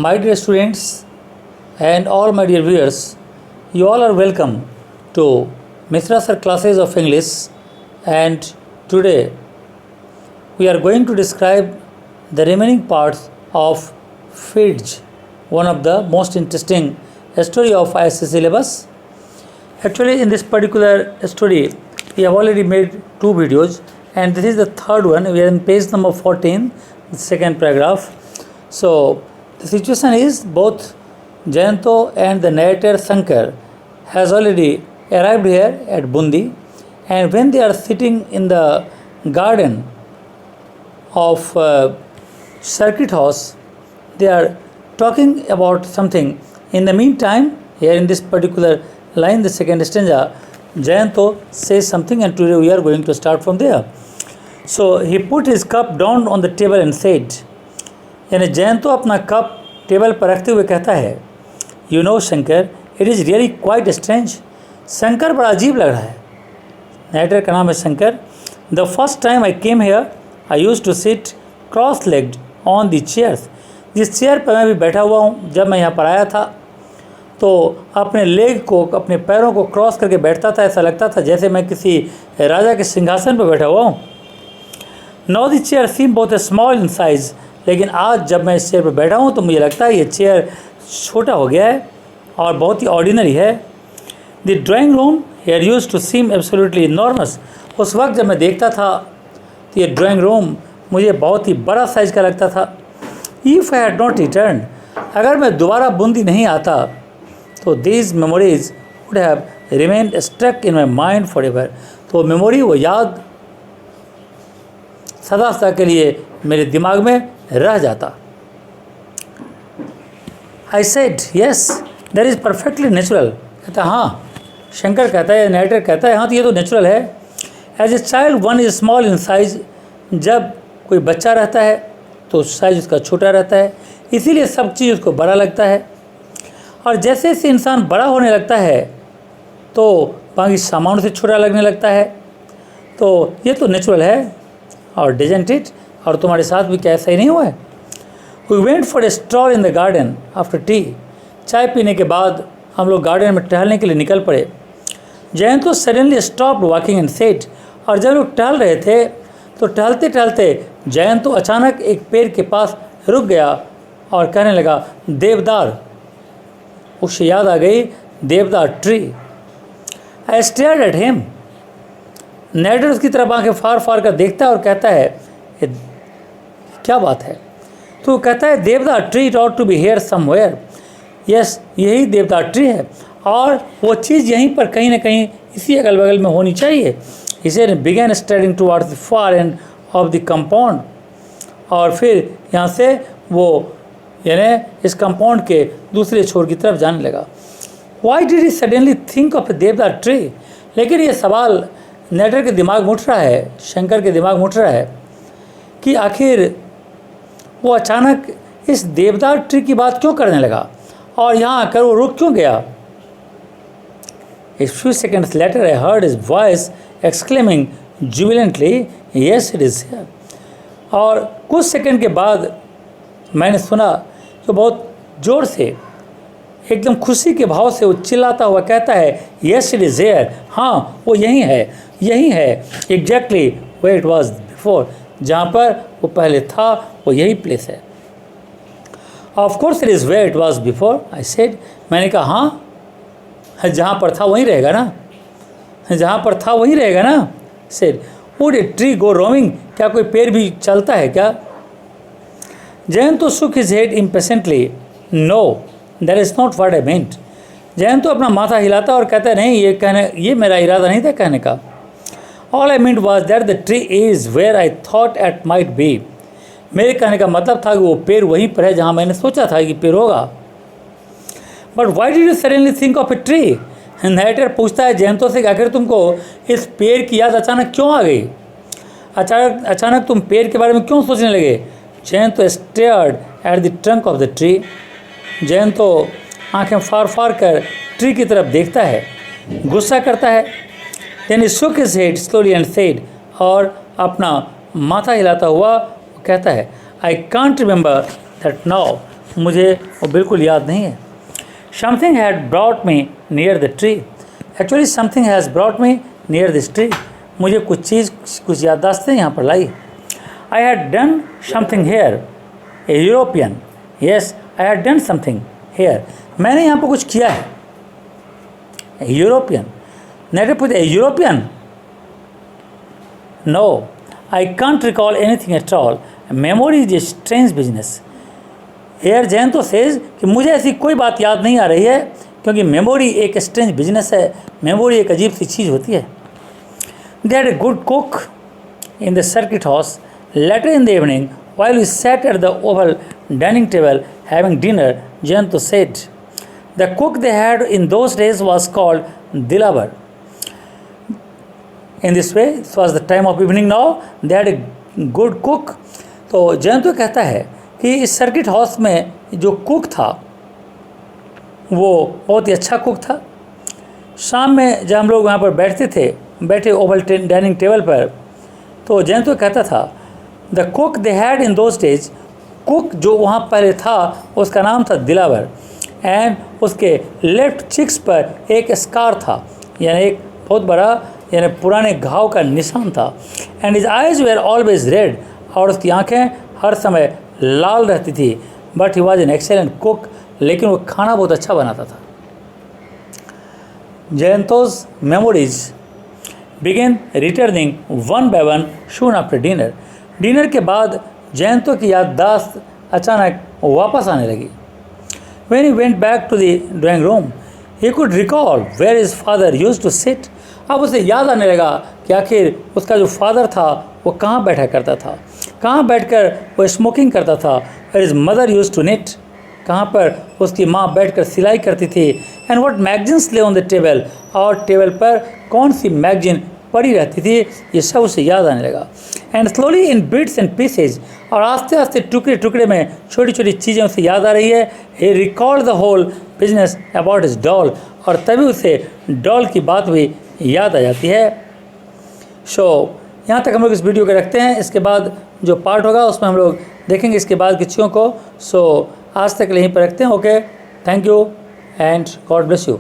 My dear students and all my dear viewers, you all are welcome to Mithra Sir classes of English, and today we are going to describe the remaining parts of Fidge, one of the most interesting story of ISC syllabus. Actually, in this particular story, we have already made 2 videos, and this is the third one. We are in page number 14, the second paragraph. So the situation is both Jayanto and the narrator Shankar has already arrived here at Bundi, and when they are sitting in the garden of Circuit House, they are talking about something. In the meantime, here in this particular line, the second stanza, Jayanto says something, and today we are going to start from there. So he put his cup down on the table and said, यानी जयंतो अपना cup table पर रखते हुए कहता है, you know Shankar, it is really quite strange. Shankar बड़ा अजीब लग रहा है. नाइटर का नाम है Shankar. The first time I came here I used to sit cross legged on the chairs. जिस चेयर पर मैं भी बैठा हुआ हूँ, जब मैं यहाँ पर आया था तो अपने लेग को, अपने पैरों को क्रॉस करके बैठता था. ऐसा लगता था जैसे मैं किसी राजा के सिंहासन पर बैठा हुआ हूँ. नाउ द चेयर सीम बहुत स्मॉल इन साइज़. लेकिन आज जब मैं इस चेयर पर बैठा हूँ तो मुझे लगता है ये चेयर छोटा हो गया है और बहुत ही ऑर्डिनरी है. The drawing room here used to seem absolutely enormous. उस वक्त जब मैं देखता था तो ये ड्राइंग रूम मुझे बहुत ही बड़ा साइज़ का लगता था. If I had not return, अगर मैं दोबारा बूंदी नहीं आता तो these memories would have remained struck in my mind forever. तो मेमोरी, वो याद सदा सदा के लिए मेरे दिमाग में रह जाता. I said yes that is perfectly natural. कहता हाँ, शंकर कहता है, नरेटर कहता है हाँ तो ये तो नेचुरल है. As a child one is small in size. जब कोई बच्चा रहता है तो साइज उसका छोटा रहता है, इसीलिए सब चीज़ उसको बड़ा लगता है. और जैसे जैसे इंसान बड़ा होने लगता है तो बाकी सामानों से छोटा लगने लगता है. तो ये तो नेचुरल है. और डजंट इट, और तुम्हारे साथ भी क्या ऐसा ही नहीं हुआ है. We went for a stroll in the garden after tea. चाय पीने के बाद हम लोग गार्डन में टहलने के लिए निकल पड़े. Jayanto suddenly stopped walking and said. और जब लोग टहल रहे थे तो टहलते टहलते जयंतो अचानक एक पेड़ के पास रुक गया और कहने लगा, देवदार. उससे याद आ गई देवदार tree. I stared at him. Narrator उसकी तरफ आंखें फार फार कर देखता है और कहता है, क्या बात है. तो कहता है, deodar tree it ought to be here somewhere. Yes, यही देवदार ट्री है और वो चीज़ यहीं पर कहीं ना कहीं इसी अगल बगल में होनी चाहिए. इसे began studying towards the far end of the compound. और फिर यहाँ से वो यानी इस कंपाउंड के दूसरे छोर की तरफ जाने लगा. Why did he suddenly think of a deodar tree. लेकिन ये सवाल नरेटर के दिमाग में उठ रहा है, शंकर के दिमाग में उठ रहा है कि आखिर वो अचानक इस देवदार ट्री की बात क्यों करने लगा और यहाँ आकर वो रुक क्यों गया. A few seconds later I heard his voice exclaiming jubilantly, yes it is here. और कुछ सेकंड के बाद मैंने सुना कि बहुत ज़ोर से, एकदम खुशी के भाव से वो चिल्लाता हुआ कहता है, yes it is here. हाँ, वो यहीं है, यहीं है. Exactly where it was before. जहाँ पर वो पहले था वो यही प्लेस है. Of course it is where it was before. I said. मैंने कहा हाँ, जहाँ पर था वहीं रहेगा ना, जहाँ पर था वहीं रहेगा ना. Said. Would a tree go roaming. क्या कोई पेड़ भी चलता है क्या. Jayanto shook his head impatiently. No that is not what I meant. Jayanto अपना माथा हिलाता और कहता है, नहीं, ये मेरा इरादा नहीं था कहने का. All I meant was that the tree is where I thought it might be. मेरे कहने का मतलब था कि वो पेड़ वहीं पर है जहाँ मैंने सोचा था कि पेड़ होगा. But why did you suddenly think of a tree. Narrator पूछता है जयंतो से, आखिर तुमको इस पेड़ की याद अचानक क्यों आ गई. अचानक तुम पेड़ के बारे में क्यों सोचने लगे. Jayanto stared at the trunk of the tree. Jayanto आंखें फार फार कर ट्री की तरफ देखता है, गुस्सा करता है. Then he shook his head slowly and said, और अपना माथा हिलाता हुआ कहता है, I can't remember that now. मुझे वो बिल्कुल याद नहीं है। Something had brought me near the tree, actually something has brought me near this tree, मुझे कुछ याददाश्तें यहाँ पर लाई। I had done something here, a European, yes I had done something here, मैंने यहाँ पर कुछ किया है। यूरोपियन, नेटिव पूछे European, no I can't recall anything at all, memory is a strange business. Here Jayanto says कि मुझे ऐसी कोई बात याद नहीं आ रही है, क्योंकि मेमोरी एक स्ट्रेंज बिजनेस है, मेमोरी एक अजीब सी चीज़ होती है। They had a good cook in the circuit house, later in the evening while we sat at the oval dining table having dinner, Jayanto said, the cook they had in those days was called Dilabar. In this way, it was the time of evening now, they had a good cook. तो जयंतो कहता है कि इस circuit house में जो cook था वो बहुत ही अच्छा कुक था। शाम में जब हम लोग वहाँ पर बैठे ओवल डाइनिंग टेबल पर, तो जयंतो कहता था the cook they had in those days, cook जो वहाँ पहले था उसका नाम था दिलावर, एंड उसके लेफ्ट चिक्स पर एक स्कार था, यानी एक बहुत बड़ा यानी पुराने घाव का निशान था। And his eyes were always red, और उसकी आंखें हर समय लाल रहती थी। But he was an excellent cook, लेकिन वो खाना बहुत अच्छा बनाता था। Jayanto's memories began returning one by one soon after dinner, dinner के बाद जयंतो की याददाश्त अचानक वापस आने लगी। When he went back to the drawing room, he could recall where his father used to sit. अब उसे याद आने लगा कि आखिर उसका जो फादर था वो कहाँ बैठा करता था, कहाँ बैठकर वो स्मोकिंग करता था। Where his mother used to knit, कहाँ पर उसकी माँ बैठकर सिलाई करती थी। And what magazines lay on the table, और टेबल पर कौन सी मैगजीन पड़ी रहती थी, ये सब उसे याद आने लगा। And slowly in bits and pieces, और आस्ते आस्ते टुकड़े टुकड़े में छोटी छोटी चीज़ें उसे याद आ रही है। He recalled the whole business about his doll, और तभी उसे डॉल की बात भी याद आ जाती है। यहाँ तक हम लोग इस वीडियो को रखते हैं। इसके बाद जो पार्ट होगा उसमें हम लोग देखेंगे इसके बाद की चीज़ों को। आज तक यहीं पर रखते हैं। Okay, thank you and God bless you.